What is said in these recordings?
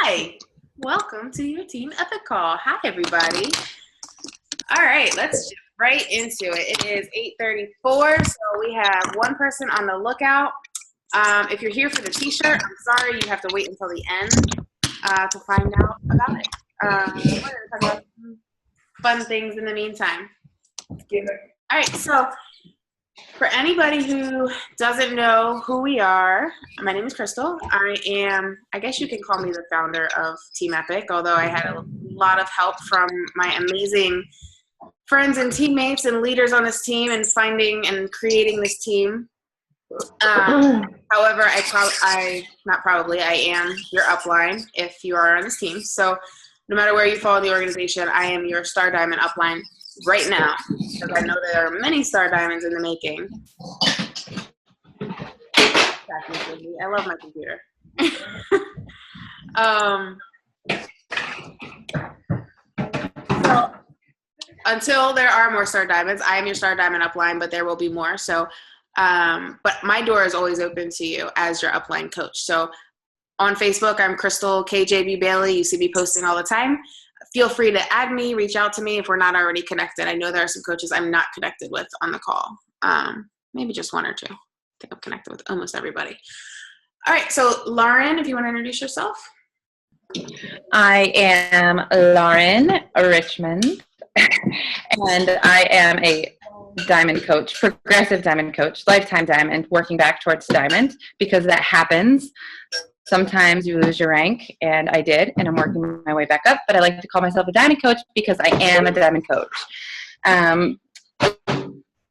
Hi, welcome to your Team Epic Call. Hi, everybody. All right, let's jump right into it. It is 8:34, so we have one person on the lookout. If you're here for the t-shirt, I'm sorry, you have to wait until the end to find out about it. We're going to talk about some fun things in the meantime. All right, so for anybody who doesn't know who we are, my name is Crystal. I guess you can call me the founder of Team Epic, although I had a lot of help from my amazing friends and teammates and leaders on this team and finding and creating this team. However, I am your upline if you are on this team. So no matter where you fall in the organization, I am your Star Diamond upline right now, because I know there are many Star Diamonds in the making. I love my computer. So until there are more Star Diamonds, I am your Star Diamond upline, but there will be more. So, but my door is always open to you as your upline coach. So on Facebook, I'm Crystal KJB Bailey. You see me posting all the time. Feel free to add me, reach out to me if we're not already connected. I know there are some coaches I'm not connected with on the call. Maybe just one or two. I think I'm connected with almost everybody. All right, so Lauren, if you want to introduce yourself. I am Lauren Richmond, and I am a diamond coach, progressive diamond coach, lifetime diamond, working back towards diamond, because that happens. Sometimes you lose your rank, and I did, and I'm working my way back up, but I like to call myself a diamond coach because I am a diamond coach.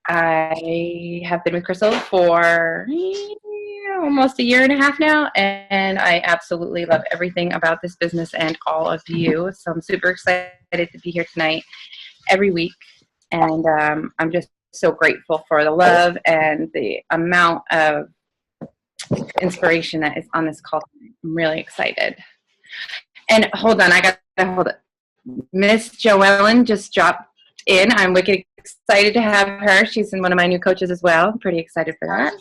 I have been with Crystal for almost a year and a half now, and I absolutely love everything about this business and all of you. So I'm super excited to be here tonight every week, and I'm just so grateful for the love and the amount of inspiration that is on this call. I'm really excited. And hold on, I got to hold it. Miss Joellen just dropped in. I'm wicked excited to have her. She's in one of my new coaches as well. I'm pretty excited for that.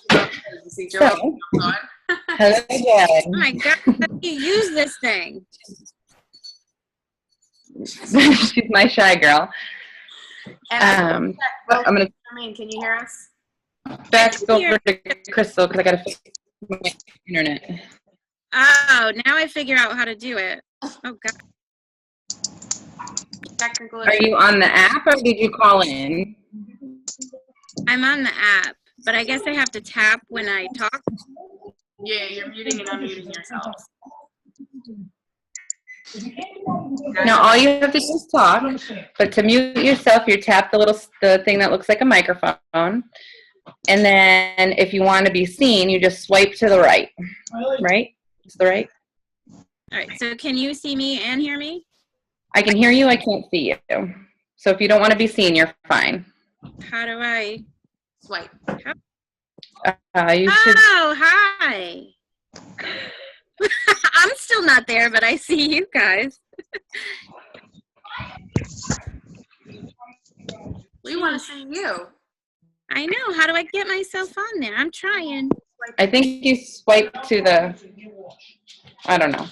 Hello again. Oh my God, how do you use this thing? She's my shy girl. And I'm gonna. Can you hear us? Back over to Crystal because I got to fix my internet. Oh, now I figure out how to do it. Oh God. Technical. Are you on the app or did you call in? I'm on the app, but I guess I have to tap when I talk. Yeah, you're muting and unmuting yourself. Now all you have to do is talk, but to mute yourself, you tap the thing that looks like a microphone, and then if you want to be seen, you just swipe to the right. Right? It's the right. All right. So can you see me and hear me? I can hear you. I can't see you. So if you don't want to be seen, you're fine. How do I swipe? You should. Oh, hi. I'm still not there, but I see you guys. We want to see you. I know. How do I get myself on there? I'm trying. I think you swipe to the, I don't know.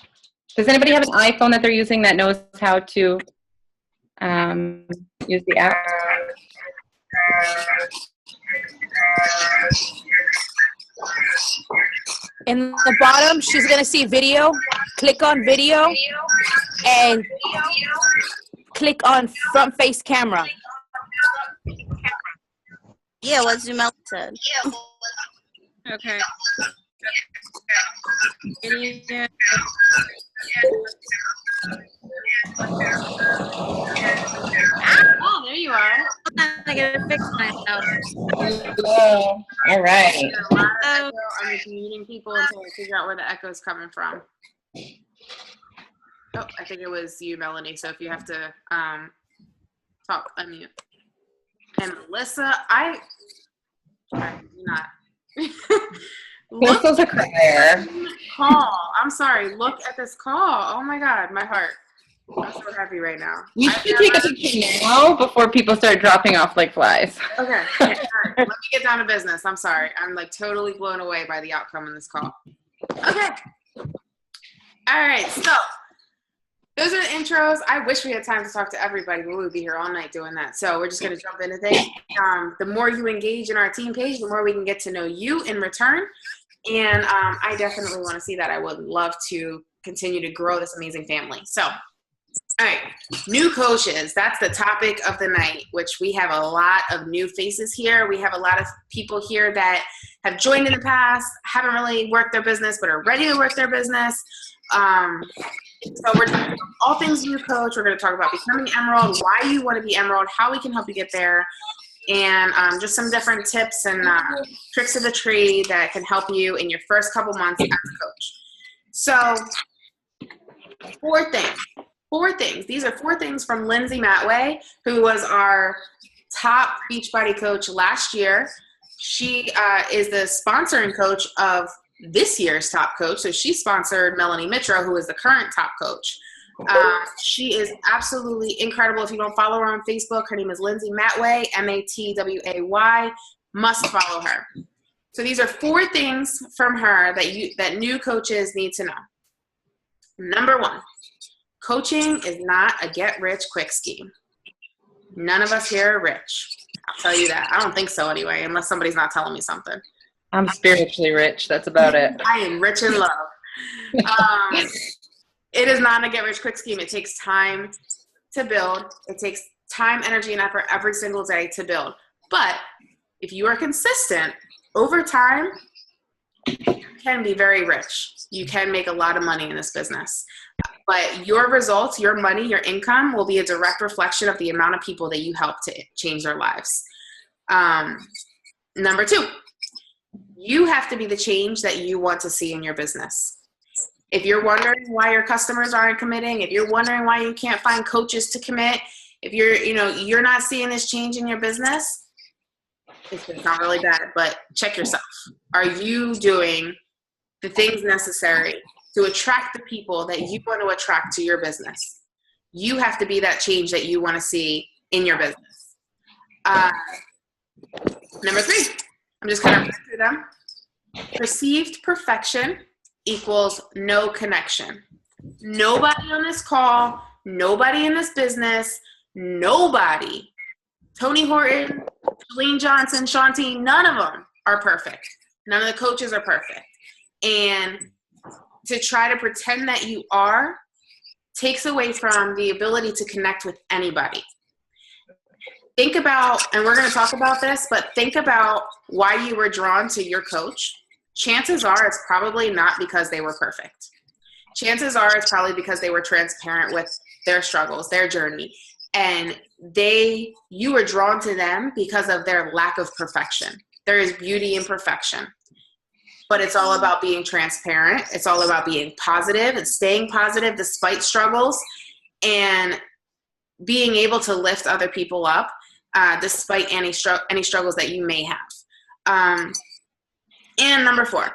Does anybody have an iPhone that they're using that knows how to use the app? In the bottom, she's going to see video. Click on video and click on front face camera. Yeah, what Zumel said. Okay. Video. Oh, there you are. I gotta fix myself. Hello. All right. A lot of echo. I'm just muting people until I figure out where the echo is coming from. Oh, I think it was you, Melanie. So if you have to talk, unmute. And Melissa, I'm not. Crystal's a crier. Call. I'm sorry. Look at this call. Oh my God, my heart. I'm so happy right now. We should take a picture now before people start dropping off like flies. Okay. All right. Let me get down to business. I'm sorry. I'm like totally blown away by the outcome in this call. Okay. All right. So those are the intros. I wish we had time to talk to everybody, but we would be here all night doing that. So we're just going to jump into things. The more you engage in our team page, the more we can get to know you in return. And I definitely want to see that. I would love to continue to grow this amazing family. So, all right, new coaches. That's the topic of the night, which we have a lot of new faces here. We have a lot of people here that have joined in the past, haven't really worked their business, but are ready to work their business. So we're talking about all things new coach. We're going to talk about becoming Emerald, why you want to be Emerald, how we can help you get there, and just some different tips and tricks of the trade that can help you in your first couple months as a coach. So 4 things. These are 4 things from Lindsay Matway, who was our top Beachbody coach last year. She is the sponsoring coach of this year's top coach. So she sponsored Melanie Mitra, who is the current top coach. She is absolutely incredible. If you don't follow her on Facebook, her name is Lindsay Matway, Matway. Must follow her. So these are 4 things from her that new coaches need to know. Number 1, coaching is not a get-rich-quick scheme. None of us here are rich. I'll tell you that. I don't think so anyway, unless somebody's not telling me something. I'm spiritually rich. That's about it. I am rich in love. It is not a get-rich-quick scheme. It takes time to build. It takes time, energy, and effort every single day to build. But if you are consistent, over time, you can be very rich. You can make a lot of money in this business. But your results, your money, your income will be a direct reflection of the amount of people that you help to change their lives. Number 2, you have to be the change that you want to see in your business. If you're wondering why your customers aren't committing, if you're wondering why you can't find coaches to commit, if you're not seeing this change in your business, it's not really bad, but check yourself. Are you doing the things necessary to attract the people that you want to attract to your business? You have to be that change that you want to see in your business. Number 3, I'm just kind of running through them. Perceived perfection equals no connection. Nobody on this call, nobody in this business, nobody, Tony Horton, Shalene Johnson, Shanti, none of them are perfect. None of the coaches are perfect. And to try to pretend that you are takes away from the ability to connect with anybody. Think about, and we're going to talk about this, but think about why you were drawn to your coach. Chances are it's probably not because they were perfect. Chances are it's probably because they were transparent with their struggles, their journey, and you were drawn to them because of their lack of perfection. There is beauty in perfection, but it's all about being transparent. It's all about being positive and staying positive despite struggles, and being able to lift other people up despite any struggles that you may have. And number 4,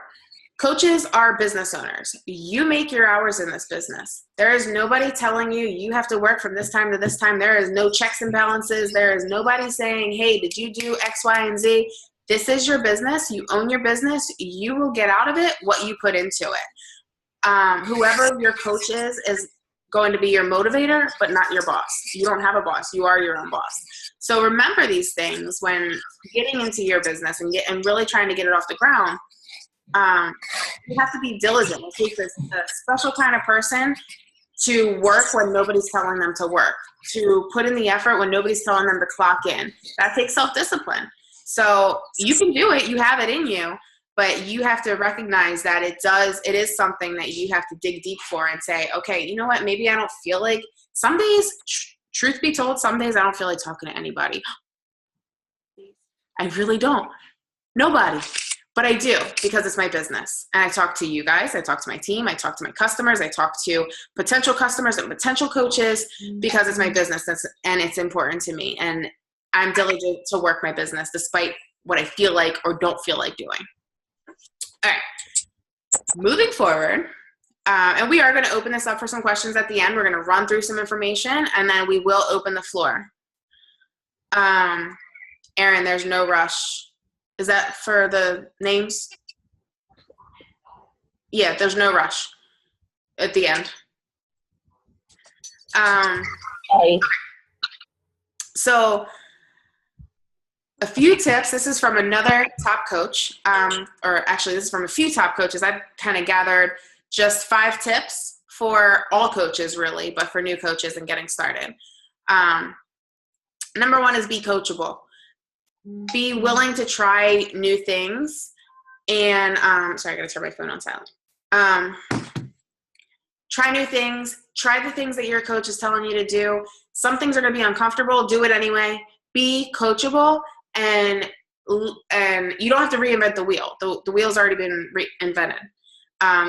coaches are business owners. You make your hours in this business. There is nobody telling you have to work from this time to this time. There is no checks and balances. There is nobody saying, hey, did you do X, Y, and Z? This is your business. You own your business. You will get out of it what you put into it. Whoever your coach is going to be your motivator, but not your boss. You don't have a boss. You are your own boss. So remember these things when getting into your business and really trying to get it off the ground. You have to be diligent. It takes a special kind of person to work when nobody's telling them to work, to put in the effort when nobody's telling them to clock in. That takes self-discipline. So you can do it. You have it in you. But you have to recognize that it is something that you have to dig deep for and say, okay, you know what? Maybe I don't feel like some days, truth be told, some days I don't feel like talking to anybody. I really don't. Nobody. But I do, because it's my business. And I talk to you guys. I talk to my team. I talk to my customers. I talk to potential customers and potential coaches because it's my business and it's important to me. And I'm diligent to work my business despite what I feel like or don't feel like doing. All right, moving forward, and we are going to open this up for some questions at the end. We're going to run through some information, and then we will open the floor. Aaron, there's no rush. Is that for the names? Yeah, there's no rush at the end. So a few tips. This is from another top coach, or actually this is from a few top coaches. I've kind of gathered just 5 tips for all coaches really, but for new coaches and getting started. Number 1 is be coachable. Be willing to try new things. And sorry, I gotta turn my phone on silent. Try new things. Try the things that your coach is telling you to do. Some things are gonna be uncomfortable. Do it anyway. Be coachable, and you don't have to reinvent the wheel. The wheel's already been invented.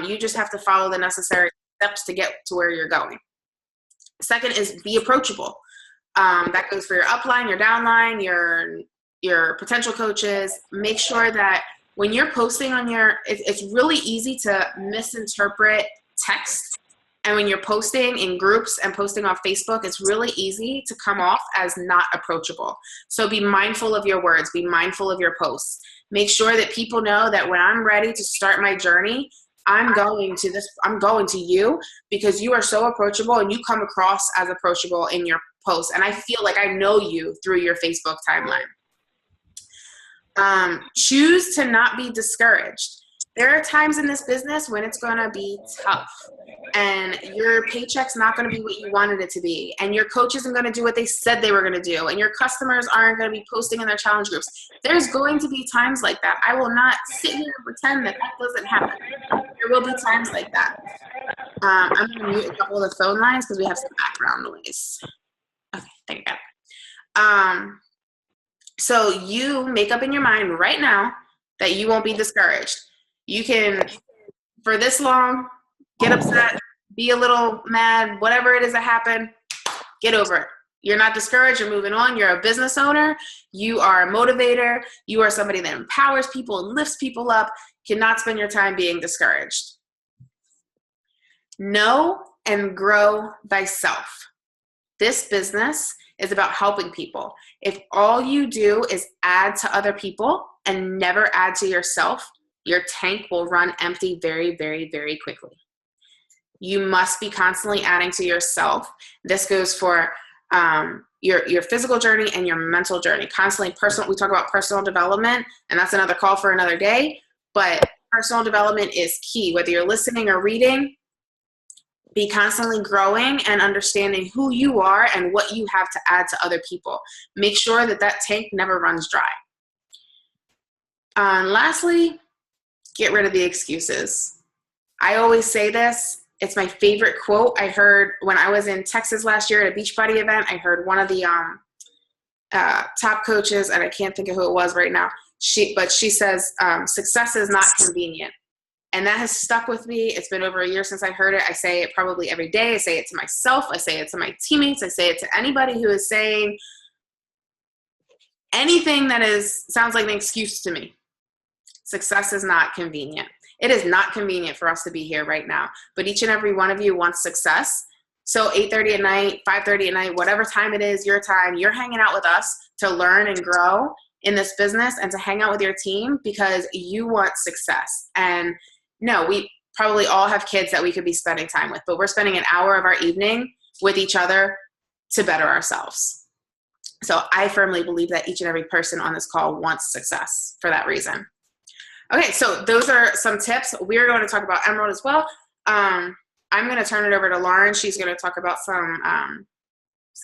You just have to follow the necessary steps to get to where you're going. Second is be approachable. That goes for your upline, your downline, your potential coaches. Make sure that when you're posting on it's really easy to misinterpret text. And when you're posting in groups and posting on Facebook, it's really easy to come off as not approachable. So be mindful of your words, be mindful of your posts. Make sure that people know that when I'm ready to start my journey, I'm going to you because you are so approachable and you come across as approachable in your posts. And I feel like I know you through your Facebook timeline. Choose to not be discouraged. There are times in this business when it's going to be tough and your paycheck's not going to be what you wanted it to be, and your coach isn't going to do what they said they were going to do, and your customers aren't going to be posting in their challenge groups. There's going to be times like that. I will not sit here and pretend that doesn't happen. There will be times like that. I'm going to mute a couple of the phone lines because we have some background noise. Okay, there you go. So you make up in your mind right now that you won't be discouraged. You can, for this long, get upset, be a little mad, whatever it is that happened, get over it. You're not discouraged, you're moving on. You're a business owner, you are a motivator, you are somebody that empowers people and lifts people up. Cannot spend your time being discouraged. Know and grow thyself. This business is about helping people. If all you do is add to other people and never add to yourself, your tank will run empty very, very, very quickly. You must be constantly adding to yourself. This goes for your physical journey and your mental journey. Constantly personal. We talk about personal development, and that's another call for another day. But personal development is key. Whether you're listening or reading, be constantly growing and understanding who you are and what you have to add to other people. Make sure that that tank never runs dry. And lastly, get rid of the excuses. I always say this. It's my favorite quote. I heard when I was in Texas last year at a Beachbody event, I heard one of the top coaches, and I can't think of who it was right now, but she says, success is not convenient. And that has stuck with me. It's been over a year since I heard it. I say it probably every day. I say it to myself. I say it to my teammates. I say it to anybody who is saying anything that sounds like an excuse to me. Success is not convenient. It is not convenient for us to be here right now, but each and every one of you wants success. So 8:30 at night, 5:30 at night, whatever time it is, your time, you're hanging out with us to learn and grow in this business and to hang out with your team because you want success. And no, we probably all have kids that we could be spending time with, but we're spending an hour of our evening with each other to better ourselves. So I firmly believe that each and every person on this call wants success for that reason. Okay, so those are some tips. We're going to talk about Emerald as well. I'm going to turn it over to Lauren. She's going to talk about some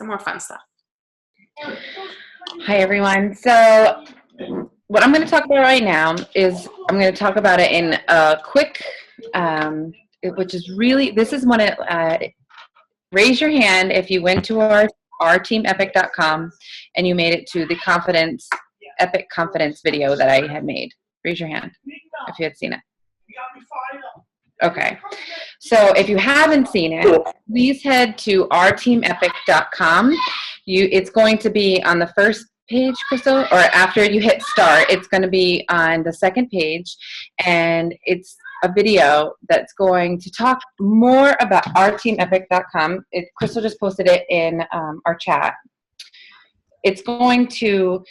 more fun stuff. Hi, everyone. So what I'm going to talk about right now is I'm going to talk about it in a quick, which is really, this is one of, raise your hand if you went to our teamepic.com and you made it to the Epic Confidence video that I had made. Raise your hand if you had seen it. Okay. So if you haven't seen it, please head to ourteamepic.com. It's going to be on the first page, Crystal, or after you hit start, it's going to be on the second page, and it's a video that's going to talk more about ourteamepic.com. Crystal just posted it in our chat. It's going to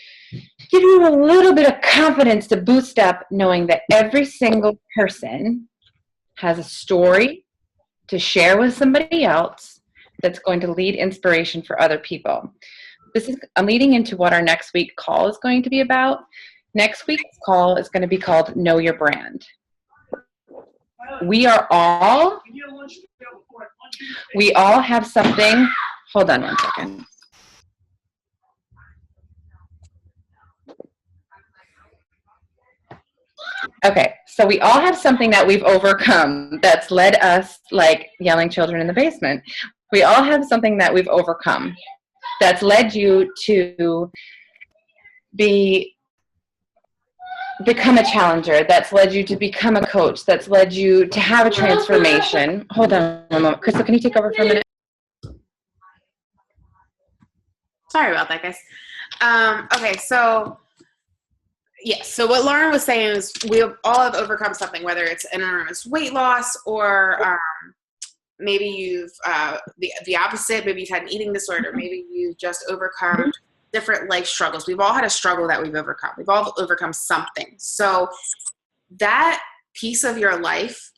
give you a little bit of confidence to boost up knowing that every single person has a story to share with somebody else that's going to lead inspiration for other people. I'm leading into what our next week call is going to be about. Next week's call is going to be called Know Your Brand. We all have something. Hold on one second. Okay, so we all have something that we've overcome that's led us, like yelling children in the basement. We all have something that we've overcome that's led you to become a challenger, that's led you to become a coach, that's led you to have a transformation. Hold on a moment. Crystal, can you take over for a minute? Sorry about that, guys. Okay, so yes, so what Lauren was saying is we all have overcome something, whether it's enormous weight loss or maybe you've the opposite, maybe you've had an eating disorder, maybe you've just overcome different life struggles. We've all had a struggle that we've overcome. We've all overcome something. So that piece of your life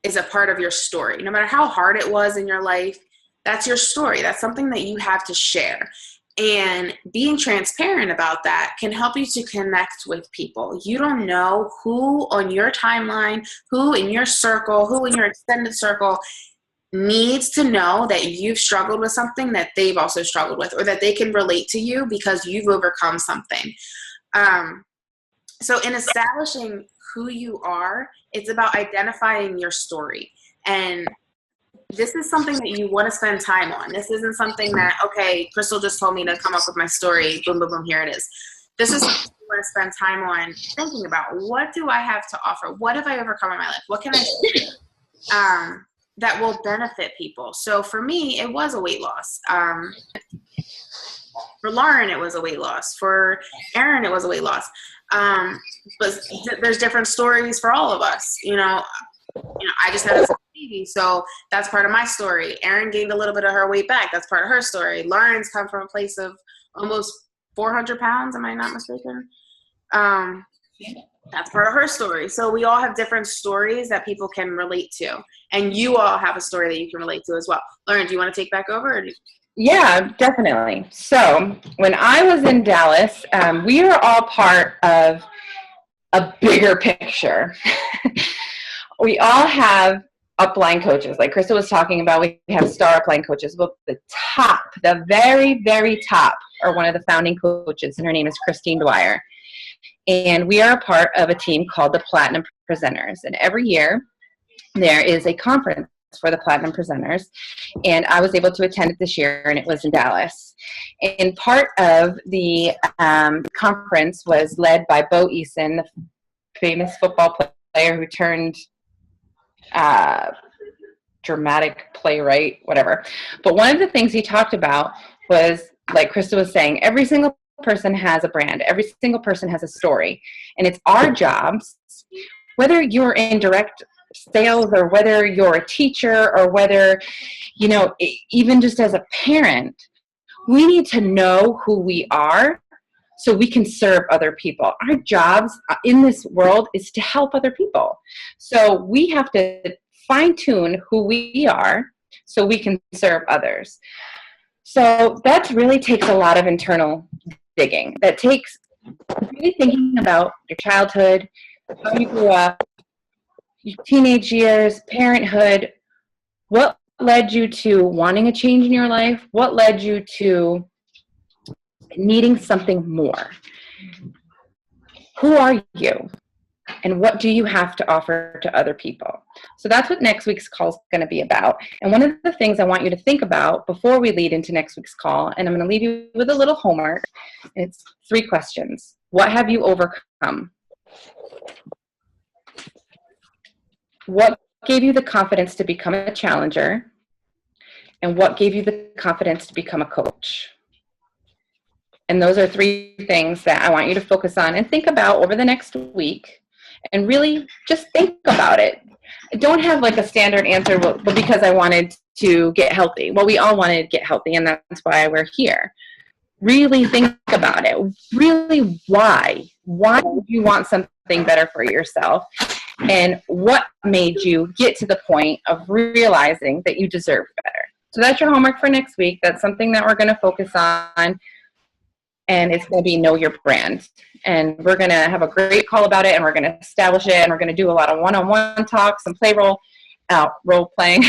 is a part of your story. No matter how hard it was in your life, that's your story. That's something that you have to share. And being transparent about that can help you to connect with people. You don't know who on your timeline, who in your circle, who in your extended circle needs to know that you've struggled with something that they've also struggled with, or that they can relate to you because you've overcome something. So in establishing who you are, it's about identifying your story. And this is something that you want to spend time on. This isn't something that, okay, Crystal just told me to come up with my story, boom, boom, boom, here it is. This is something you want to spend time on thinking about. What do I have to offer? What have I overcome in my life? What can I do that will benefit people? So for me, it was a weight loss. For Lauren, it was a weight loss. For Aaron, it was a weight loss. But there's different stories for all of us. I just had a baby, so that's part of my story. Erin gained a little bit of her weight back. That's part of her story. Lauren's come from a place of almost 400 pounds. Am I not mistaken? That's part of her story. So we all have different stories that people can relate to, and you all have a story that you can relate to as well. Lauren, do you want to take back over? Yeah, definitely. So when I was in Dallas, we are all part of a bigger picture. We all have upline coaches. Like Krista was talking about, we have star upline coaches. But the very, very top are one of the founding coaches, and her name is Christine Dwyer. And we are a part of a team called the Platinum Presenters. And every year there is a conference for the Platinum Presenters. And I was able to attend it this year, and it was in Dallas. And part of the conference was led by Bo Eason, the famous football player who turned dramatic playwright, whatever. But one of the things he talked about was, like Krista was saying, every single person has a brand. Every single person has a story. And it's our jobs, whether you're in direct sales or whether you're a teacher or whether, even just as a parent, we need to know who we are so we can serve other people. Our jobs in this world is to help other people. So we have to fine-tune who we are so we can serve others. So that really takes a lot of internal digging. That takes really thinking about your childhood, how you grew up, your teenage years, parenthood. What led you to wanting a change in your life? What led you to needing something more? Who are you? And what do you have to offer to other people? So that's what next week's call is going to be about. And one of the things I want you to think about before we lead into next week's call, and I'm going to leave you with a little homework, and it's 3 questions. What have you overcome? What gave you the confidence to become a challenger? And what gave you the confidence to become a coach? And those are 3 things that I want you to focus on and think about over the next week. And really just think about it. I don't have like a standard answer, but because I wanted to get healthy. Well, we all wanted to get healthy, and that's why we're here. Really think about it. Really, why? Why do you want something better for yourself? And what made you get to the point of realizing that you deserve better? So that's your homework for next week. That's something that we're going to focus on. And it's going to be know your brand. And we're going to have a great call about it, and we're going to establish it, and we're going to do a lot of one-on-one talks and role playing,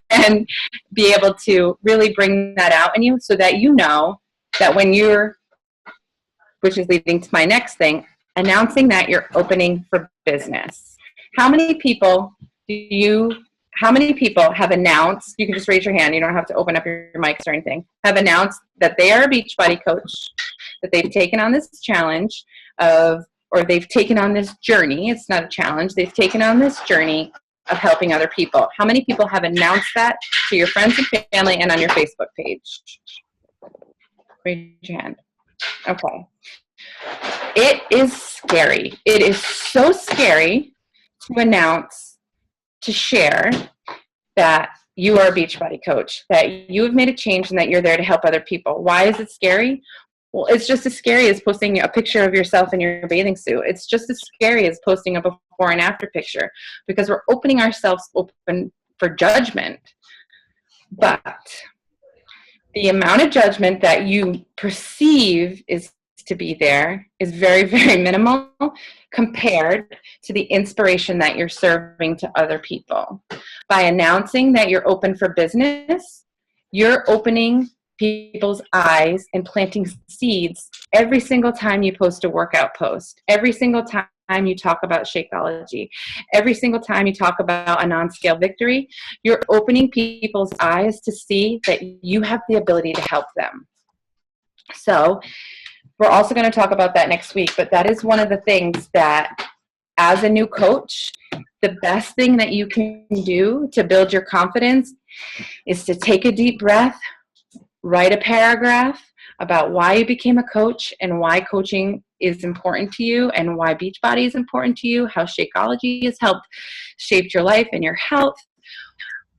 and be able to really bring that out in you so that you know that when you're, which is leading to my next thing, announcing that you're opening for business. How many people have announced, you can just raise your hand, you don't have to open up your mics or anything, have announced that they are a Beachbody coach, that they've taken on this challenge or they've taken on this journey, it's not a challenge, they've taken on this journey of helping other people. How many people have announced that to your friends and family and on your Facebook page? Raise your hand. Okay. It is scary. It is so scary to announce, to share that you are a Beachbody coach, that you have made a change and that you're there to help other people. Why is it scary? Well, it's just as scary as posting a picture of yourself in your bathing suit. It's just as scary as posting a before and after picture, because we're opening ourselves open for judgment. But the amount of judgment that you perceive is to be there is very, very minimal compared to the inspiration that you're serving to other people. By announcing that you're open for business, you're opening people's eyes and planting seeds every single time you post a workout post, every single time you talk about Shakeology, every single time you talk about a non-scale victory. You're opening people's eyes to see that you have the ability to help them. So we're also going to talk about that next week, but that is one of the things that, as a new coach, the best thing that you can do to build your confidence is to take a deep breath, write a paragraph about why you became a coach and why coaching is important to you and why Beachbody is important to you, how Shakeology has helped shape your life and your health,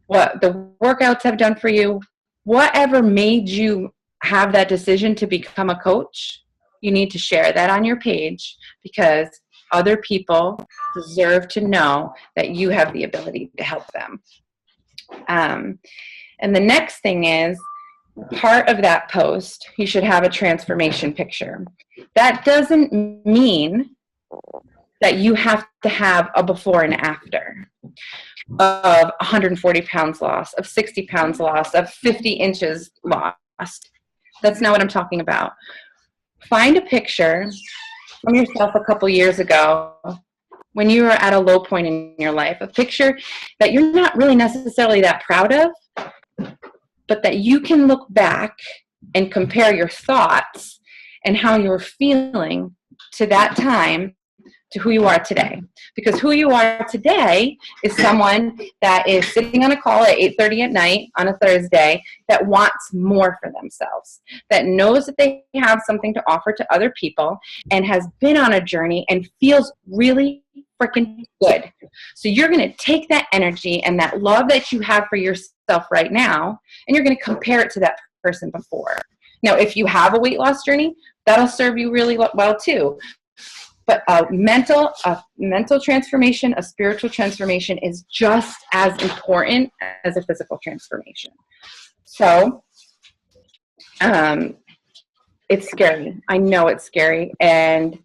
what the workouts have done for you, whatever made you have that decision to become a coach. You need to share that on your page, because other people deserve to know that you have the ability to help them. And the next thing is, part of that post, you should have a transformation picture. That doesn't mean that you have to have a before and after of 140 pounds lost, of 60 pounds lost, of 50 inches lost. That's not what I'm talking about. Find a picture from yourself a couple years ago when you were at a low point in your life, a picture that you're not really necessarily that proud of, but that you can look back and compare your thoughts and how you were feeling to that time to who you are today. Because who you are today is someone that is sitting on a call at 8:30 at night on a Thursday that wants more for themselves, that knows that they have something to offer to other people and has been on a journey and feels really freaking good. So you're going to take that energy and that love that you have for yourself right now, and you're going to compare it to that person before. Now, if you have a weight loss journey, that'll serve you really well too. But a mental transformation, a spiritual transformation is just as important as a physical transformation. So it's scary. I know it's scary. And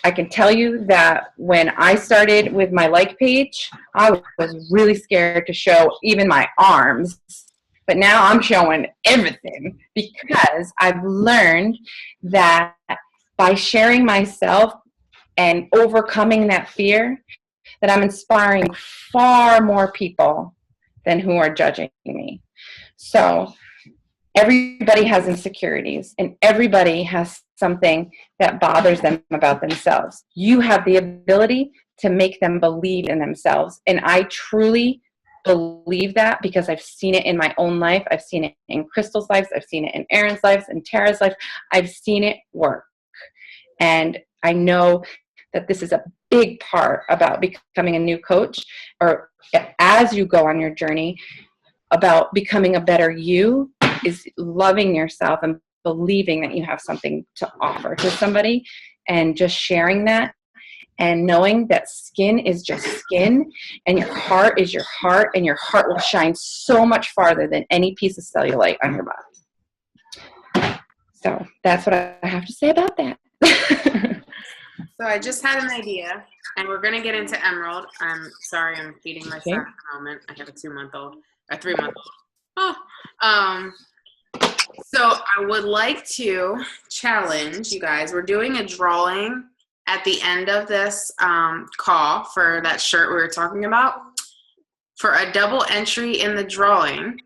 I can tell you that when I started with my like page, I was really scared to show even my arms. But now I'm showing everything, because I've learned that by sharing myself and overcoming that fear, that I'm inspiring far more people than who are judging me. So everybody has insecurities, and everybody has something that bothers them about themselves. You have the ability to make them believe in themselves. And I truly believe that, because I've seen it in my own life. I've seen it in Crystal's lives. I've seen it in Aaron's lives and Tara's life. I've seen it work. And I know that this is a big part about becoming a new coach, or as you go on your journey about becoming a better you, is loving yourself and believing that you have something to offer to somebody, and just sharing that and knowing that skin is just skin and your heart is your heart, and your heart will shine so much farther than any piece of cellulite on your body. So that's what I have to say about that. So I just had an idea, and we're going to get into Emerald. I'm sorry, I'm feeding my son at the moment. I have a 2-month-old, a 3-month-old. Oh. So I would like to challenge you guys. We're doing a drawing at the end of this call for that shirt we were talking about. For a double entry in the drawing,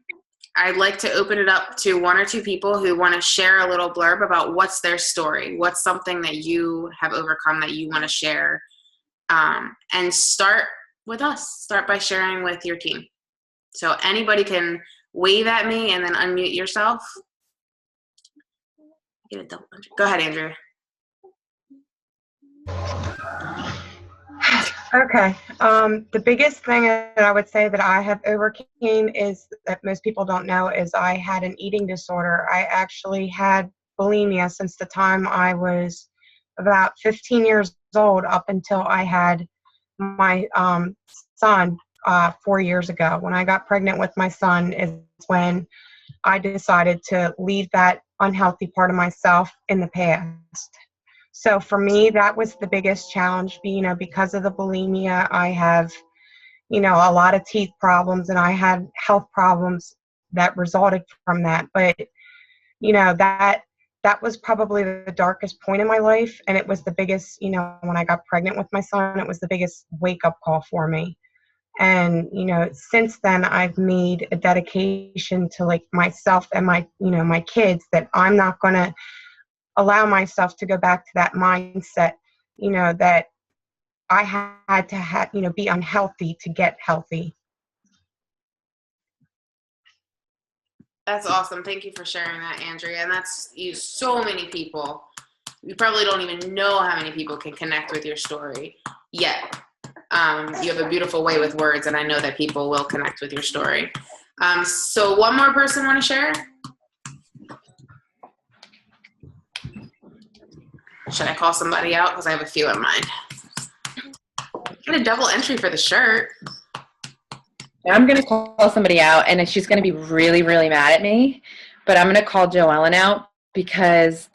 I'd like to open it up to 1 or 2 people who want to share a little blurb about what's their story, what's something that you have overcome that you want to share. And start with us. Start by sharing with your team. So anybody can wave at me and then unmute yourself. Get a double entry. Go ahead, Andrea. Okay. The biggest thing that I would say that I have overcame is that most people don't know is I had an eating disorder. I actually had bulimia since the time I was about 15 years old up until I had my son 4 years ago. When I got pregnant with my son is when I decided to leave that unhealthy part of myself in the past. So for me, that was the biggest challenge. Because of the bulimia, I have, a lot of teeth problems, and I had health problems that resulted from that. But, that was probably the darkest point in my life. And it was the biggest, when I got pregnant with my son, it was the biggest wake-up call for me. And, since then, I've made a dedication to, like, myself and my kids that I'm not going to allow myself to go back to that mindset, that I had to be unhealthy to get healthy. That's awesome. Thank you for sharing that, Andrea. And that's so many people. You probably don't even know how many people can connect with your story yet. You have a beautiful way with words, and I know that people will connect with your story. So one more person want to share? Should I call somebody out? Because I have a few in mind. Get a double entry for the shirt. I'm going to call somebody out, and she's going to be really, really mad at me. But I'm going to call Joellen out because,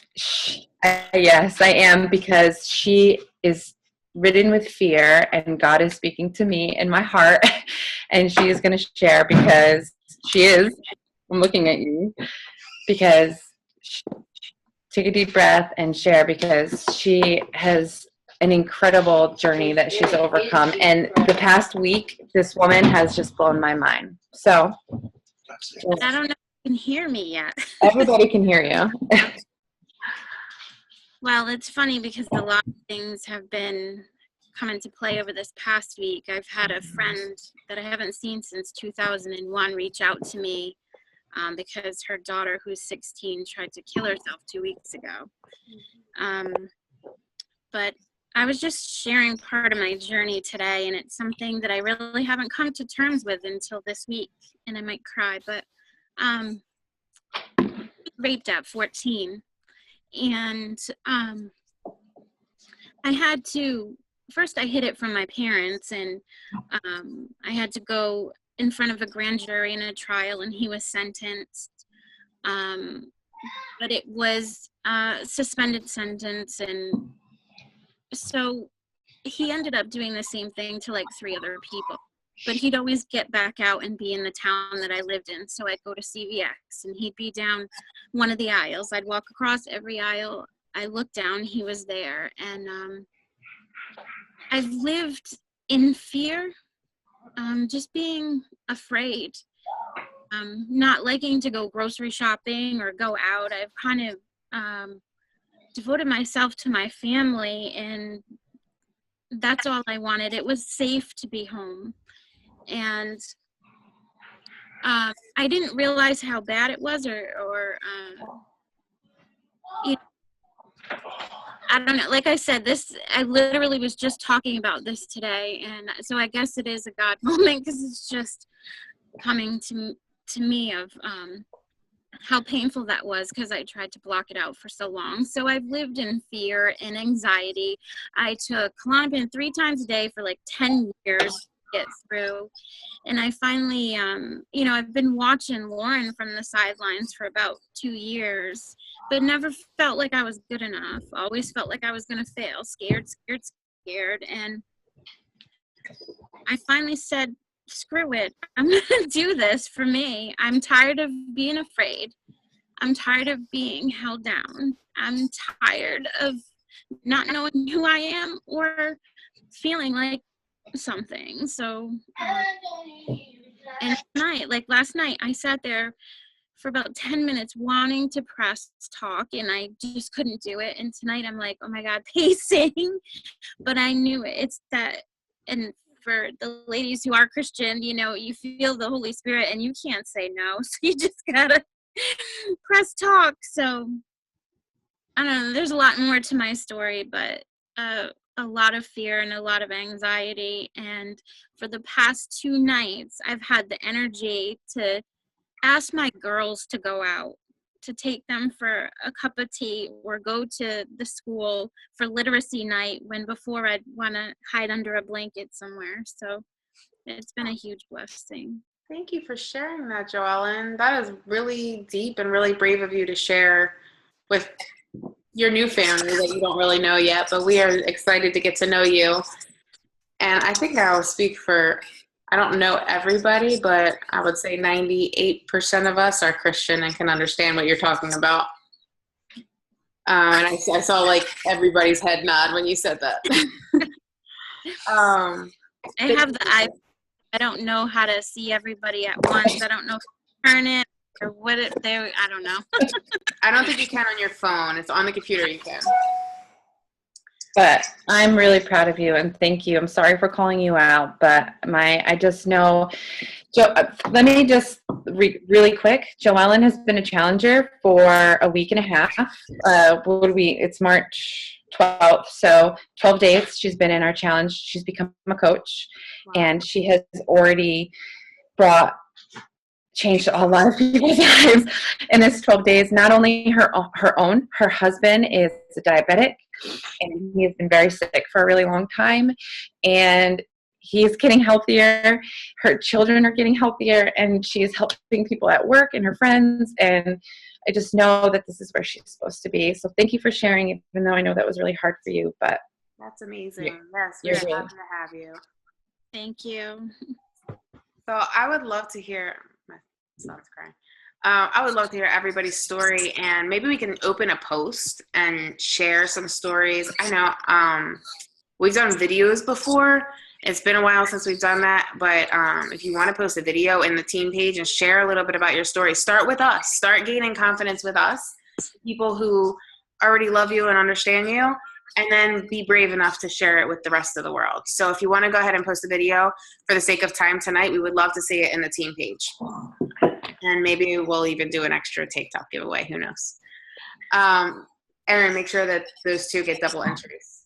yes, I am, because she is ridden with fear, and God is speaking to me in my heart, and she is going to share because she is. I'm looking at you because take a deep breath and share, because she has an incredible journey that she's overcome. And the past week, this woman has just blown my mind. So I don't know if you can hear me yet. everybody can hear you. Well, it's funny because a lot of things have been come into play over this past week. I've had a friend that I haven't seen since 2001 reach out to me because her daughter, who's 16, tried to kill herself 2 weeks ago. But I was just sharing part of my journey today, and it's something that I really haven't come to terms with until this week, and I might cry, but raped at 14. And I had to, first I hid it from my parents, and I had to go in front of a grand jury in a trial, and he was sentenced. But it was a suspended sentence, and so he ended up doing the same thing to like 3 other people. But he'd always get back out and be in the town that I lived in. So I'd go to CVX, and he'd be down one of the aisles. I'd walk across every aisle. I looked down, he was there. And I've lived in fear, just being afraid, not liking to go grocery shopping or go out. I've kind of devoted myself to my family, and that's all I wanted. It was safe to be home. And I didn't realize how bad it was, or you know, I don't know. Like I said, I literally was just talking about this today, and so I guess it is a God moment because it's just coming to me of how painful that was because I tried to block it out for so long. So I've lived in fear and anxiety. I took Klonopin 3 times a day for like 10 years to get through. And I finally, I've been watching Lauren from the sidelines for about 2 years, but never felt like I was good enough. Always felt like I was going to fail, scared. And I finally said, screw it. I'm going to do this for me. I'm tired of being afraid. I'm tired of being held down. I'm tired of not knowing who I am or feeling like something. So, and tonight, like last night, I sat there for about 10 minutes wanting to press talk and I just couldn't do it. And tonight I'm like, oh my God, pacing. But I knew it. It's that, and for the ladies who are Christian, you feel the Holy Spirit and you can't say no. So you just gotta press talk. So I don't know, there's a lot more to my story, but a lot of fear and a lot of anxiety. And for the past 2 nights, I've had the energy to ask my girls to go out, to take them for a cup of tea or go to the school for literacy night when before I'd want to hide under a blanket somewhere. So it's been a huge blessing. Thank you for sharing that, Joellen. That is really deep and really brave of you to share with your new family that you don't really know yet, but we are excited to get to know you. And I think I'll speak for, I don't know everybody, but I would say 98% of us are Christian and can understand what you're talking about. And I saw like everybody's head nod when you said that. I have the iPad. I don't know how to see everybody at once. I don't know if to turn it or what I don't know. I don't think you can on your phone. It's on the computer you can. But I'm really proud of you and thank you. I'm sorry for calling you out, but I just know, let me just really quick. Joellen has been a challenger for a week and a half. It's March 12th. So 12 days she's been in our challenge. She's become a coach. Wow. And she has already changed a lot of people's lives in this 12 days. Not only her own, her husband is a diabetic and he has been very sick for a really long time. And he's getting healthier. Her children are getting healthier and she's helping people at work and her friends. And I just know that this is where she's supposed to be. So thank you for sharing, even though I know that was really hard for you, but. That's amazing. Yes, we're happy to have you. Thank you. So I would love to hear, my son's crying. I would love to hear everybody's story, and maybe we can open a post and share some stories. I know we've done videos before. It's been a while since we've done that, but if you want to post a video in the team page and share a little bit about your story, start with us. Start gaining confidence with us, people who already love you and understand you, and then be brave enough to share it with the rest of the world. So if you want to go ahead and post a video for the sake of time tonight, we would love to see it in the team page. And maybe we'll even do an extra TikTok giveaway. Who knows? Erin, make sure that those 2 get double entries.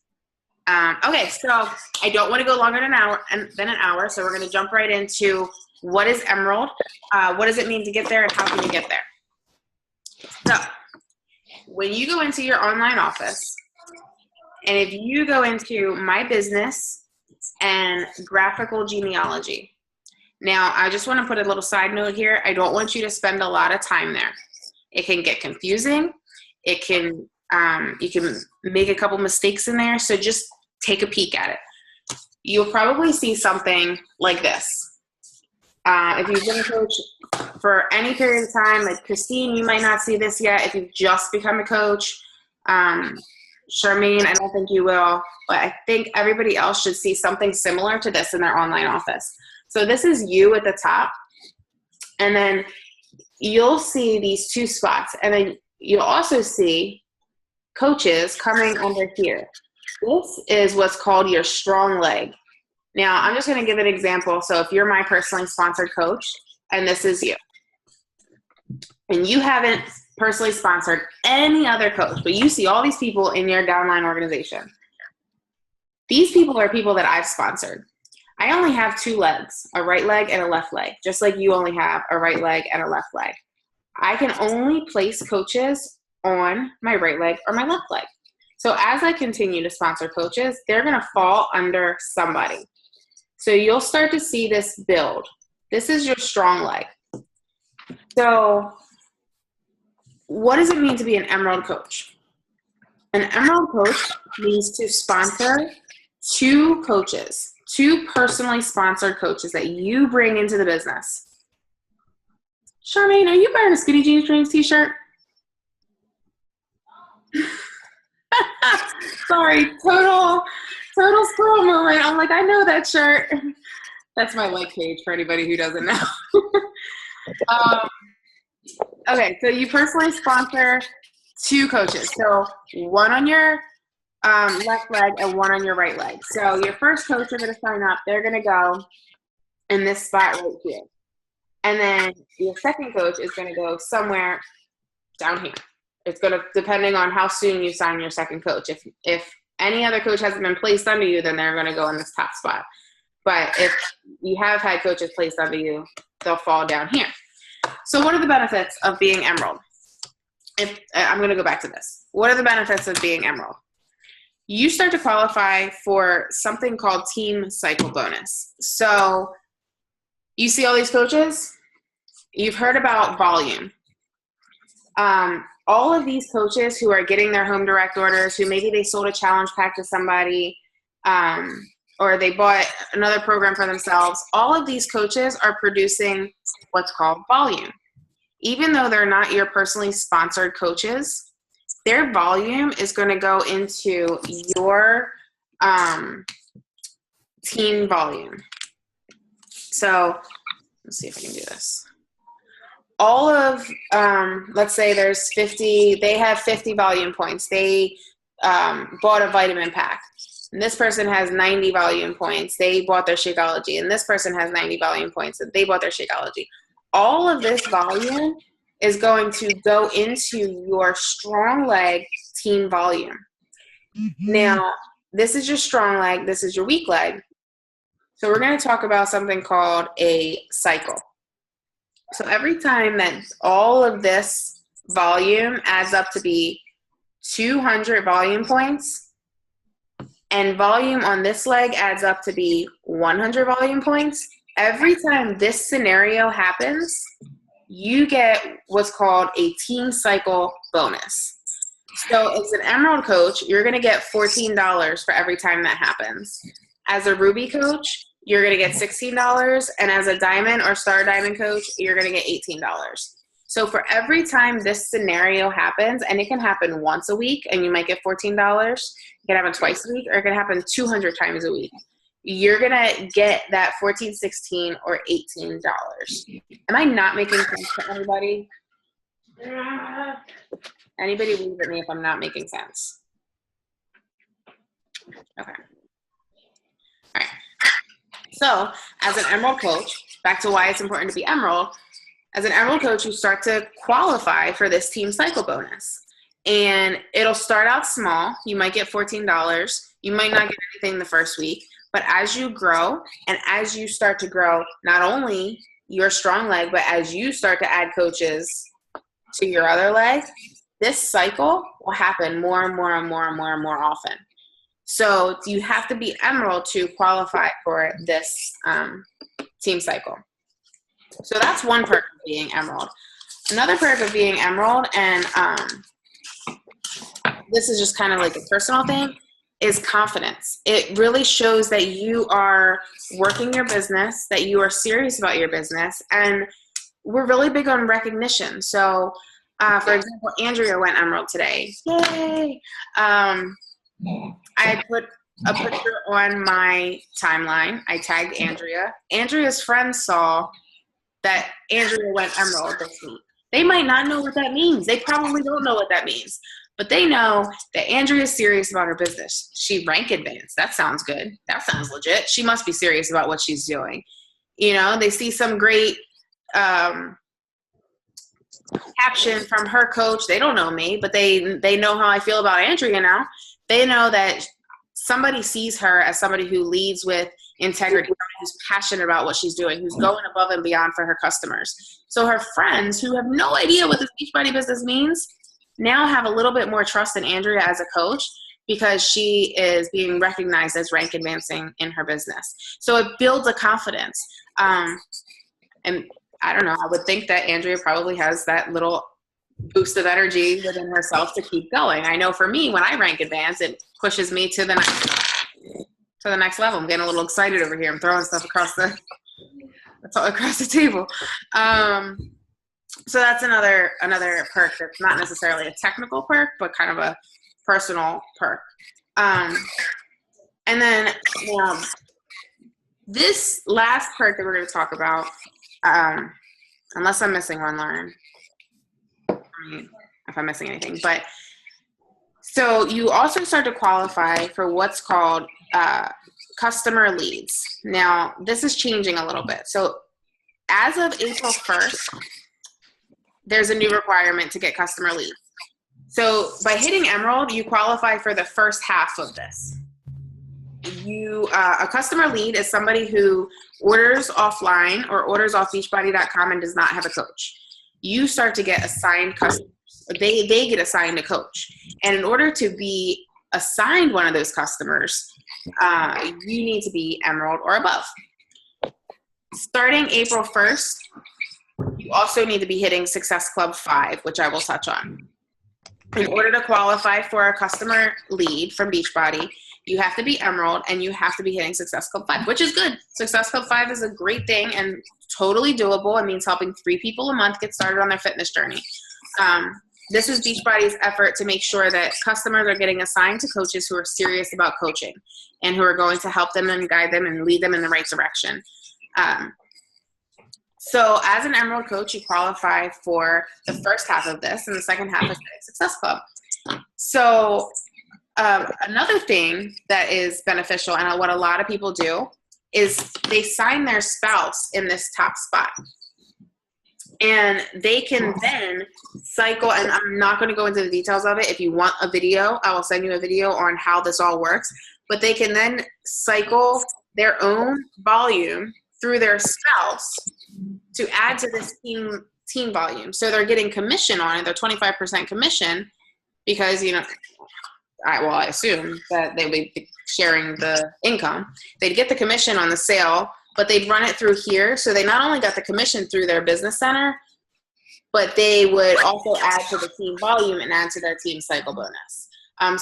Okay, so I don't want to go longer than an hour, so we're going to jump right into what is Emerald, what does it mean to get there, and how can you get there? So when you go into your online office, and if you go into My Business and Graphical Genealogy, now I just want to put a little side note here. I don't want you to spend a lot of time there. It can get confusing. It can, you can make a couple mistakes in there. So just take a peek at it. You'll probably see something like this. If you've been a coach for any period of time, like Christine, you might not see this yet. If you've just become a coach, Charmaine, I don't think you will, but I think everybody else should see something similar to this in their online office. So this is you at the top, and then you'll see these 2 spots, and then you'll also see coaches coming under here. This is what's called your strong leg. Now, I'm just going to give an example. So if you're my personally sponsored coach, and this is you, and you haven't personally sponsored any other coach, but you see all these people in your downline organization. These people are people that I've sponsored. I only have 2 legs, a right leg and a left leg, just like you only have a right leg and a left leg. I can only place coaches on my right leg or my left leg. So as I continue to sponsor coaches, they're going to fall under somebody. So you'll start to see this build. This is your strong leg. So what does it mean to be an Emerald coach? An Emerald coach means to sponsor 2 coaches, 2 personally sponsored coaches that you bring into the business. Charmaine, are you wearing a Skinny Jeans Dreams t-shirt? Sorry, total squirrel moment. I'm like, I know that shirt. That's my like page for anybody who doesn't know. Okay, so you personally sponsor 2 coaches. So one on your left leg and one on your right leg. So your first coach are going to sign up. They're going to go in this spot right here. And then your second coach is going to go somewhere down here. It's going to, depending on how soon you sign your second coach. If any other coach hasn't been placed under you, then they're going to go in this top spot. But if you have had coaches placed under you, they'll fall down here. So what are the benefits of being Emerald? I'm going to go back to this. What are the benefits of being Emerald? You start to qualify for something called Team Cycle Bonus. So you see all these coaches? You've heard about volume. All of these coaches who are getting their home direct orders, who maybe they sold a challenge pack to somebody, or they bought another program for themselves, all of these coaches are producing what's called volume. Even though they're not your personally sponsored coaches, their volume is going to go into your team volume. So let's see if I can do this. All of, let's say there's 50, they have 50 volume points. They bought a vitamin pack. And this person has 90 volume points. They bought their Shakeology. And this person has 90 volume points. They bought their Shakeology. All of this volume is going to go into your strong leg team volume. Mm-hmm. Now, this is your strong leg. This is your weak leg. So we're going to talk about something called a cycle. So every time that all of this volume adds up to be 200 volume points, and volume on this leg adds up to be 100 volume points, every time this scenario happens, you get what's called a team cycle bonus. So as an Emerald coach, you're going to get $14 for every time that happens. As a Ruby coach, you're going to get $16. And as a Diamond or Star Diamond coach, you're going to get $18. So for every time this scenario happens, and it can happen once a week and you might get $14, it can happen twice a week, or it can happen 200 times a week, you're going to get that $14, $16, or $18. Am I not making sense to anybody? Anybody leave at me if I'm not making sense? Okay. All right. So as an Emerald coach, back to why it's important to be Emerald, as an Emerald coach, you start to qualify for this team cycle bonus. And it'll start out small. You might get $14. You might not get anything the first week. But as you grow, and as you start to grow not only your strong leg, but as you start to add coaches to your other leg, this cycle will happen more and more and more and more and more often. So you have to be Emerald to qualify for this team cycle. So that's one perk of being Emerald. Another perk of being Emerald, and this is just kind of like a personal thing, is confidence. It really shows that you are working your business, that you are serious about your business, and we're really big on recognition. So, for example, Andrea went Emerald today. Yay! I put a picture on my timeline. I tagged Andrea. Andrea's friends saw that Andrea went Emerald this week. They might not know what that means. They probably don't know what that means. But they know that Andrea is serious about her business. She rank advanced. That sounds good. That sounds legit. She must be serious about what she's doing. You know, they see some great caption from her coach. They don't know me, but they know how I feel about Andrea now. They know that somebody sees her as somebody who leads with integrity, somebody who's passionate about what she's doing, who's going above and beyond for her customers. So her friends who have no idea what this Beachbody business means now have a little bit more trust in Andrea as a coach because she is being recognized as rank advancing in her business. So it builds a confidence. And I don't know, I would think that Andrea probably has that little boost of energy within herself to keep going. I know for me, when I rank advance, it pushes me to the next level. I'm getting a little excited over here. I'm throwing stuff across the table. So that's another perk that's not necessarily a technical perk, but kind of a personal perk. And then this last perk that we're going to talk about, unless I'm missing one, Lauren, if I'm missing anything, but so you also start to qualify for what's called customer leads. Now, this is changing a little bit. So as of April 1st, there's a new requirement to get customer leads. So by hitting Emerald, you qualify for the first half of this. A customer lead is somebody who orders offline or orders off Beachbody.com and does not have a coach. You start to get assigned customers. They get assigned a coach. And in order to be assigned one of those customers, you need to be Emerald or above. Starting April 1st, you also need to be hitting Success Club 5, which I will touch on. In order to qualify for a customer lead from Beachbody, you have to be Emerald and you have to be hitting Success Club 5, which is good. Success Club 5 is a great thing and totally doable. It means helping 3 people a month get started on their fitness journey. This is Beachbody's effort to make sure that customers are getting assigned to coaches who are serious about coaching and who are going to help them and guide them and lead them in the right direction. So as an Emerald coach, you qualify for the first half of this, and the second half is the Success Club. So another thing that is beneficial, and what a lot of people do, is they sign their spouse in this top spot. And they can then cycle, and I'm not going to go into the details of it. If you want a video, I will send you a video on how this all works. But they can then cycle their own volume through their spouse to add to this team volume. So they're getting commission on it. They're 25% commission because, I assume that they would be sharing the income. They'd get the commission on the sale, but they'd run it through here. So they not only got the commission through their business center, but they would also add to the team volume and add to their team cycle bonus.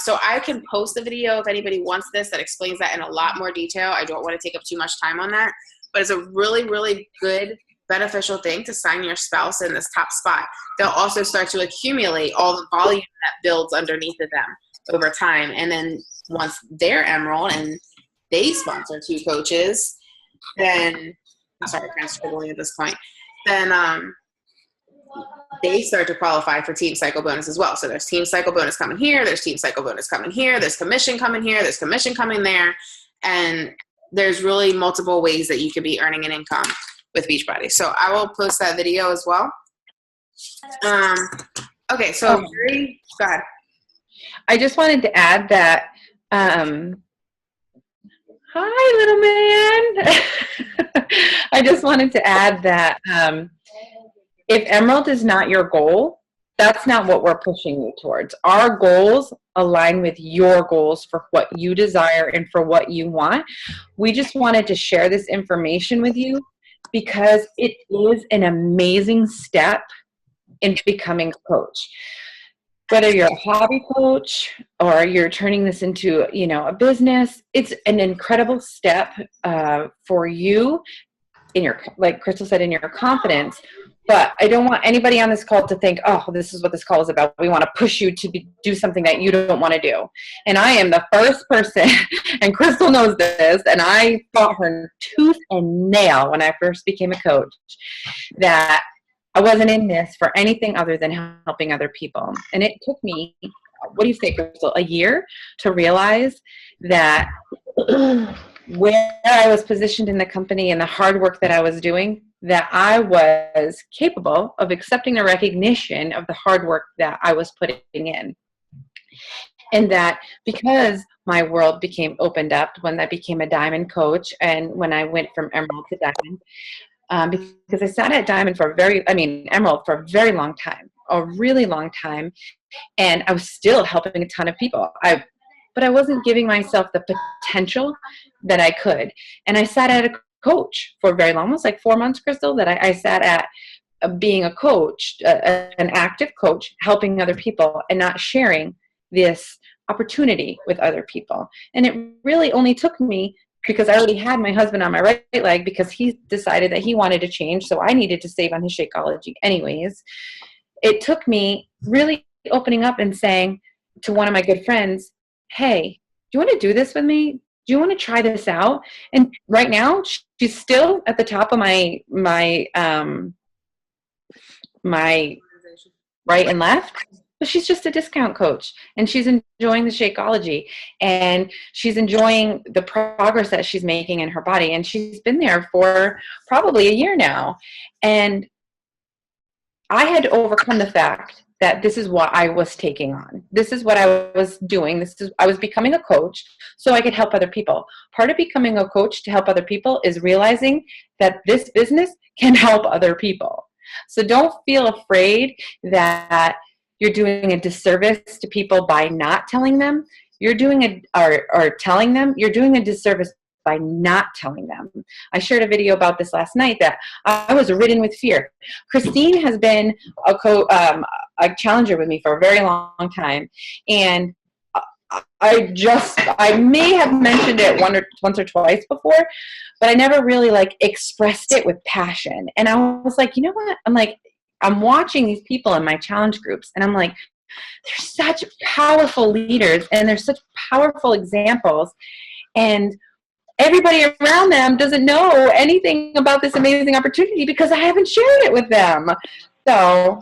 So I can post a video if anybody wants this that explains that in a lot more detail. I don't want to take up too much time on that, but it's a really, really good, beneficial thing to sign your spouse in this top spot. They'll also start to accumulate all the volume that builds underneath of them over time. And then once they're Emerald and they sponsor 2 coaches, then, I'm sorry, I'm scribbling at this point, then they start to qualify for team cycle bonus as well. So there's team cycle bonus coming here, there's team cycle bonus coming here, there's commission coming here, there's commission coming there, and there's really multiple ways that you could be earning an income with Beachbody. So I will post that video as well. Okay, so go ahead. I just wanted to add that, hi, little man. I just wanted to add that if Emerald is not your goal, that's not what we're pushing you towards. Our goals align with your goals for what you desire and for what you want. We just wanted to share this information with you because it is an amazing step in becoming a coach. Whether you're a hobby coach or you're turning this into, a business, it's an incredible step for you in your, like Crystal said, in your confidence. But I don't want anybody on this call to think, oh, this is what this call is about. We want to push you to do something that you don't want to do. And I am the first person, and Crystal knows this, and I fought her tooth and nail when I first became a coach, that I wasn't in this for anything other than helping other people. And it took me, what do you say, Crystal, a year to realize that where I was positioned in the company and the hard work that I was doing, that I was capable of accepting the recognition of the hard work that I was putting in. And that because my world became opened up when I became a diamond coach and when I went from emerald to diamond, because I sat at diamond emerald for a very long time, a really long time. And I was still helping a ton of people. But I wasn't giving myself the potential that I could. And I sat at a coach for very long, almost like 4 months, Crystal, that I sat at being a coach, an active coach, helping other people and not sharing this opportunity with other people. And it really only took me, because I already had my husband on my right leg because he decided that he wanted to change, so I needed to save on his Shakeology anyways. It took me really opening up and saying to one of my good friends, hey, do you want to do this with me? Do you want to try this out? And right now, she's still at the top of my right and left, but she's just a discount coach, and she's enjoying the Shakeology, and she's enjoying the progress that she's making in her body, and she's been there for probably a year now. And I had to overcome the fact that this is what I was taking on. This is what I was doing. I was becoming a coach so I could help other people. Part of becoming a coach to help other people is realizing that this business can help other people. So don't feel afraid that you're doing a disservice to people by not telling them. Or telling them. You're doing a disservice by not telling them. I shared a video about this last night that I was ridden with fear. Christine has been a challenger with me for a very long time, and I may have mentioned it once or twice before, but I never really expressed it with passion. And I was like, you know what? I'm watching these people in my challenge groups, and I'm like, they're such powerful leaders, and they're such powerful examples, and everybody around them doesn't know anything about this amazing opportunity because I haven't shared it with them. So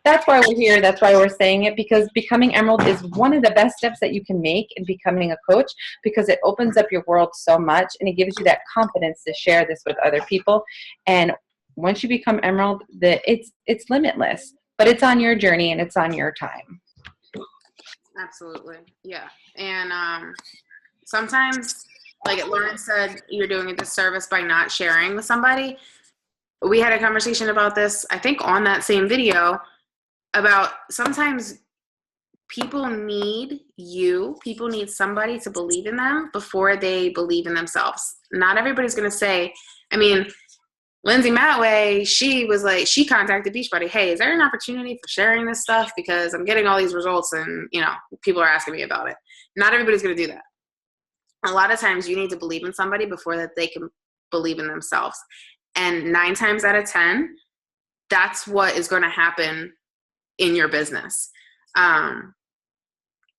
that's why we're here. That's why we're saying it, because becoming Emerald is one of the best steps that you can make in becoming a coach, because it opens up your world so much, and it gives you that confidence to share this with other people. And once you become Emerald, it's limitless, but it's on your journey and it's on your time. Absolutely. Yeah. And sometimes, like Lauren said, you're doing a disservice by not sharing with somebody. We had a conversation about this, I think, on that same video, about sometimes people need somebody to believe in them before they believe in themselves. Not everybody's going to say, Lindsay Matway, she contacted Beachbody. Hey, is there an opportunity for sharing this stuff? Because I'm getting all these results and, people are asking me about it. Not everybody's going to do that. A lot of times you need to believe in somebody before that they can believe in themselves. And 9 times out of 10, that's what is going to happen in your business. And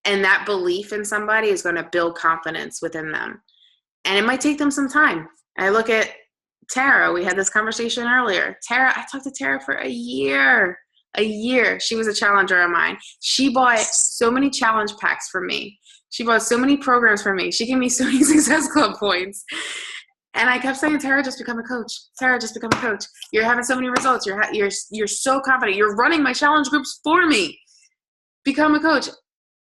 that belief in somebody is going to build confidence within them. And it might take them some time. I look at Tara. We had this conversation earlier. I talked to Tara for a year. She was a challenger of mine. She bought so many challenge packs for me. She bought so many programs for me. She gave me so many Success Club points. And I kept saying, Tara, just become a coach. Tara, just become a coach. You're having so many results. You're so confident. You're running my challenge groups for me. Become a coach.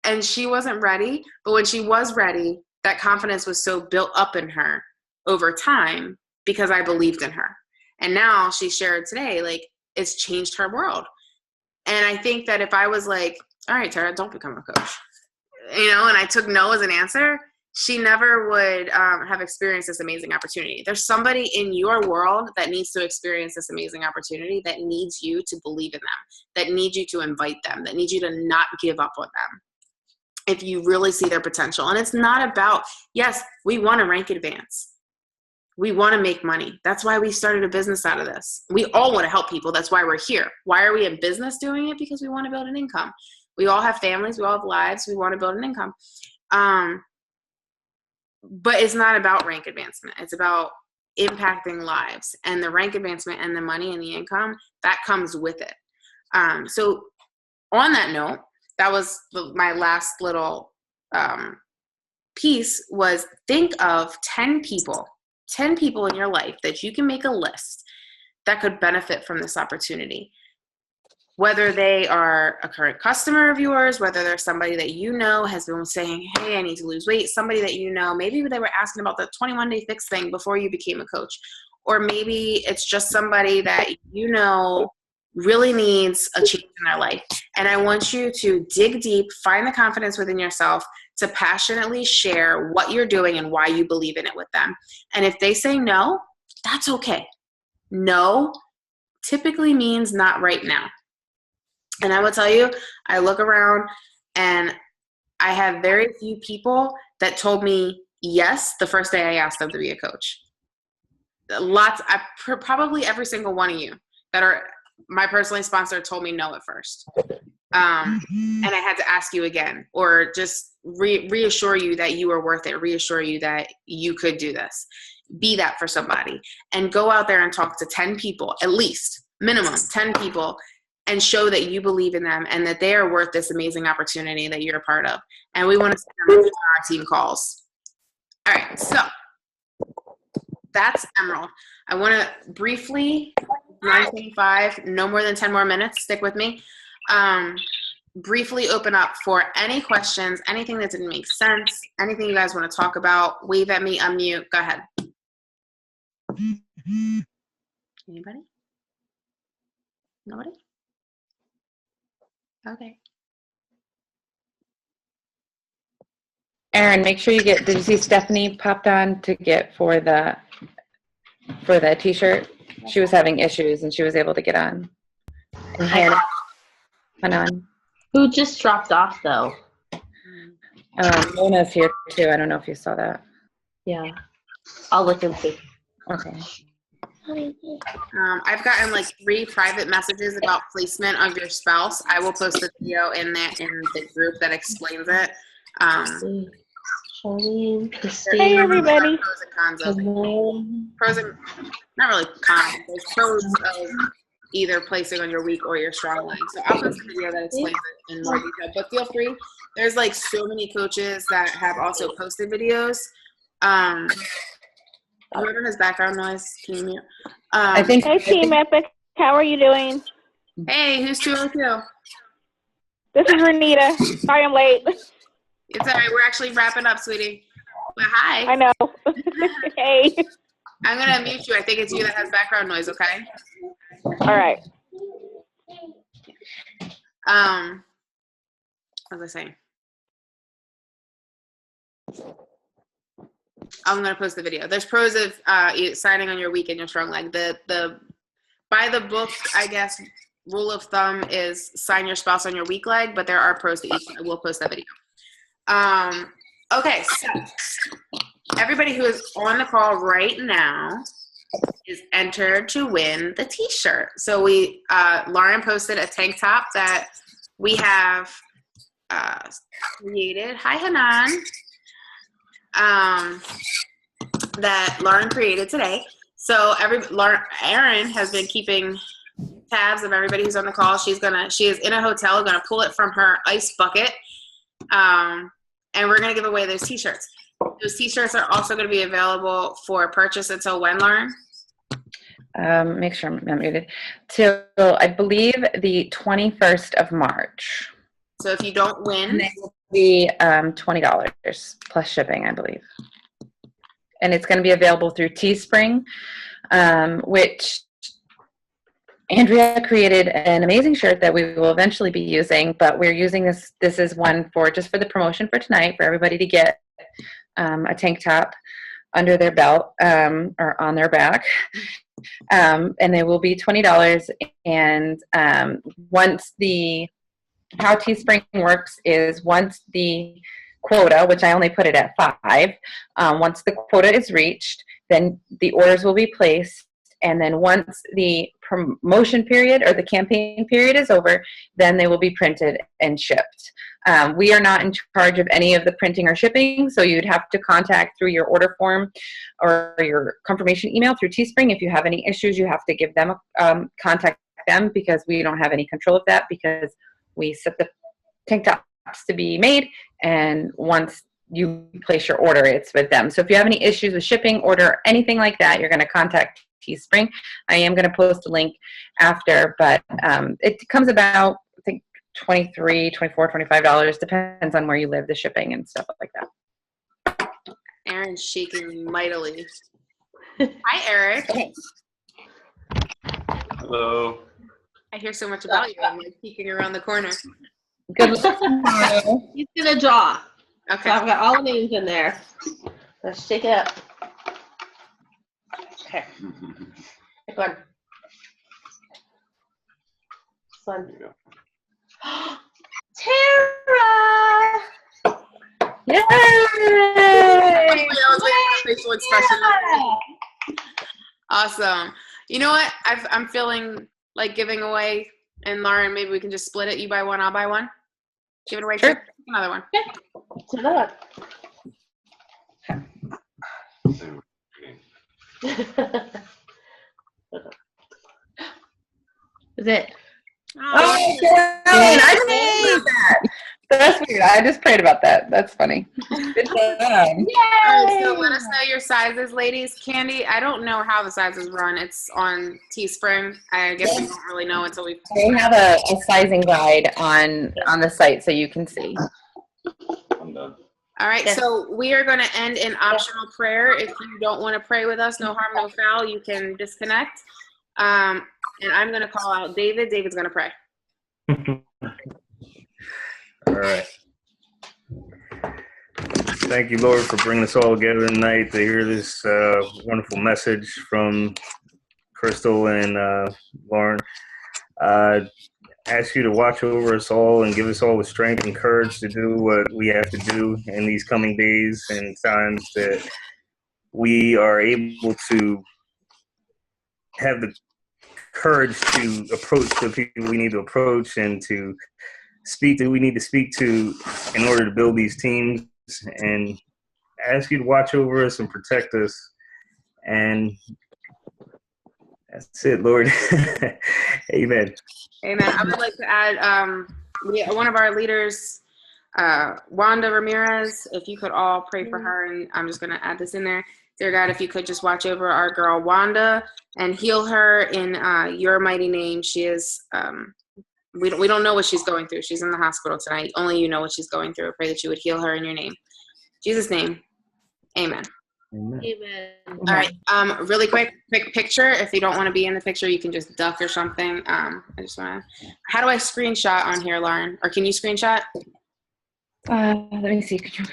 And she wasn't ready. But when she was ready, that confidence was so built up in her over time because I believed in her. And now she shared today, it's changed her world. And I think that if I was like, all right, Tara, don't become a coach, and I took no as an answer, she never would have experienced this amazing opportunity. There's somebody in your world that needs to experience this amazing opportunity, that needs you to believe in them, that needs you to invite them, that needs you to not give up on them if you really see their potential. And it's not about, yes, we want to rank advance. We want to make money. That's why we started a business out of this. We all want to help people. That's why we're here. Why are we in business doing it? Because we want to build an income. We all have families. We all have lives. We want to build an income. But it's not about rank advancement. It's about impacting lives. And the rank advancement and the money and the income, that comes with it. So on that note, that was my last little piece, was think of 10 people in your life that you can make a list that could benefit from this opportunity. whether they are a current customer of yours, whether they're somebody that you know has been saying, hey, I need to lose weight, somebody that you know, maybe they were asking about the 21-day fix thing before you became a coach, or maybe it's just somebody that you know really needs a change in their life. And I want you to dig deep, find the confidence within yourself to passionately share what you're doing and why you believe in it with them. And if they say no, that's okay. No typically means not right now. And I will tell you, I look around and I have very few people that told me yes the first day I asked them to be a coach. Probably every single one of you that are my personally sponsored told me no at first. And I had to ask you again, or just reassure you that you are worth it, reassure you that you could do this. Be that for somebody and go out there and talk to 10 people, at least minimum 10 people, and show that you believe in them and that they are worth this amazing opportunity that you're a part of. And we want to see them on our team calls. All right, so that's Emerald. I want to briefly, 9:25, no more than 10 more minutes, stick with me, briefly open up for any questions, anything that didn't make sense, anything you guys want to talk about, wave at me, unmute, go ahead. Anybody? Nobody? Okay. Erin, make sure you get, did you see Stephanie popped on to get for the t-shirt? She was having issues and she was able to get on. And Hannah, on. Who just dropped off though? Mona's here too. I don't know if you saw that. Yeah. I'll look and see. Okay. I've gotten like 3 private messages about placement of your spouse. I will post a video in the group that explains it. Charlene, Christine. Hey, everybody. Pros and cons of pros and not really cons. There's pros of either placing on your weak or your strong leg. So I'll post a video that explains it in more detail. But feel free. There's like so many coaches that have also posted videos. Whoever has background noise, can you mute? I think. Hey, Team Epic. How are you doing? Hey, who's 202? This is Renita. Sorry I'm late. It's all right. We're actually wrapping up, sweetie. But hi. I know. Hey. I'm going to mute you. I think it's you that has background noise, okay? All right. What was I saying? I'm going to post the video. There's pros of signing on your weak and your strong leg. The by the book, I guess, rule of thumb is sign your spouse on your weak leg, but there are pros to each. I will post that video. Okay, so everybody who is on the call right now is entered to win the t-shirt. So Lauren posted a tank top that we have created. Hi, Hanan. That Lauren created today. So Erin has been keeping tabs of everybody who's on the call. She is in a hotel, gonna pull it from her ice bucket. And we're gonna give away those t-shirts. Those t-shirts are also gonna be available for purchase until when, Lauren? Make sure I'm muted. Till I believe the 21st of March. So if you don't win, And it will be $20 plus shipping, I believe. And it's going to be available through Teespring, which Andrea created an amazing shirt that we will eventually be using, but we're using this. This is one just for the promotion for tonight, for everybody to get a tank top under their belt or on their back. And they will be $20. And how Teespring works is once the quota, which I only put it at 5, once the quota is reached, then the orders will be placed. And then once the promotion period or the campaign period is over, then they will be printed and shipped. We are not in charge of any of the printing or shipping, so you'd have to contact through your order form or your confirmation email through Teespring. If you have any issues, you have to give them contact them, because we don't have any control of that, because we set the tank tops to be made, and once you place your order, it's with them. So if you have any issues with shipping, order, anything like that, you're going to contact Teespring. I am going to post a link after, but it comes about, I think, $23, $24, $25, depends on where you live, the shipping and stuff like that. Aaron's shaking mightily. Hi, Eric. Hello. I hear so much about you. I'm like peeking around the corner. Good luck tomorrow. He's gonna draw. So Okay. I've got all the names in there. Let's shake it up. Okay. Pick one. This one. Tara! Yay! I was waiting for facial expression. Awesome. You know what? I'm feeling like giving away, and Lauren, maybe we can just split it. You buy one, I'll buy one. Give it away. Sure. Pick another one. To that. Is it? Oh, Carolyn, I prayed about that. That's weird. I just prayed about that. That's funny. Good job. All right, so let us know your sizes, ladies. Candy, I don't know how the sizes run. It's on Teespring. I guess we don't really know until we. They have a sizing guide on the site, so you can see. I'm done. All right, so we are going to end in optional prayer. If you don't want to pray with us, no harm, no foul, you can disconnect. And I'm going to call out David. David's going to pray. All right. Thank you, Lord, for bringing us all together tonight to hear this wonderful message from Crystal and Lauren. Ask you to watch over us all and give us all the strength and courage to do what we have to do in these coming days and times, that we are able to have the courage to approach the people we need to approach and to speak to who we need to speak to in order to build these teams, and ask you to watch over us and protect us. And that's it, Lord. Amen. Amen. I would like to add one of our leaders, Wanda Ramirez, if you could all pray for her, and I'm just going to add this in there. Dear God, if you could just watch over our girl Wanda and heal her in your mighty name. She is, we don't know what she's going through. She's in the hospital tonight. Only you know what she's going through. I pray that you would heal her in your name. In Jesus' name, amen. Amen. Amen. All right. Really quick picture. If you don't want to be in the picture, you can just duck or something. I just want to. How do I screenshot on here, Lauren? Or can you screenshot? Let me see. Control.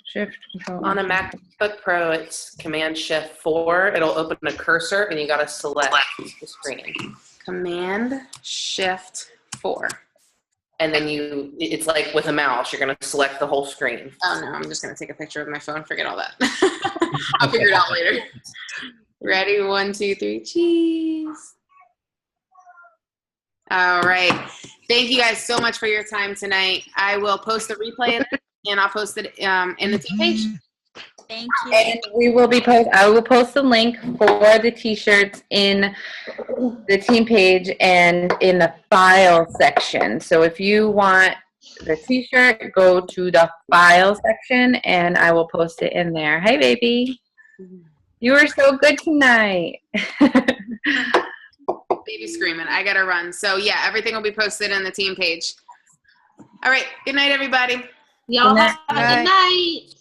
Shift. Control. On a MacBook Pro, it's Command-Shift-4. It'll open a cursor, and you got to select the screen. Command-Shift-4. And then it's like with a mouse, you're going to select the whole screen. Oh, no. I'm just going to take a picture with my phone. Forget all that. I'll figure it out later. Ready? 1, 2, 3. Cheese. All right. Thank you guys so much for your time tonight. I will post the replay of this, and I'll post it in the team page. Thank you. And we will be I will post the link for the t-shirts in the team page and in the file section. So if you want the t-shirt, go to the file section and I will post it in there. Hey, baby. You were so good tonight. Baby screaming. I got to run. So, yeah, everything will be posted in the team page. All right. Good night, everybody. Y'all have a good night.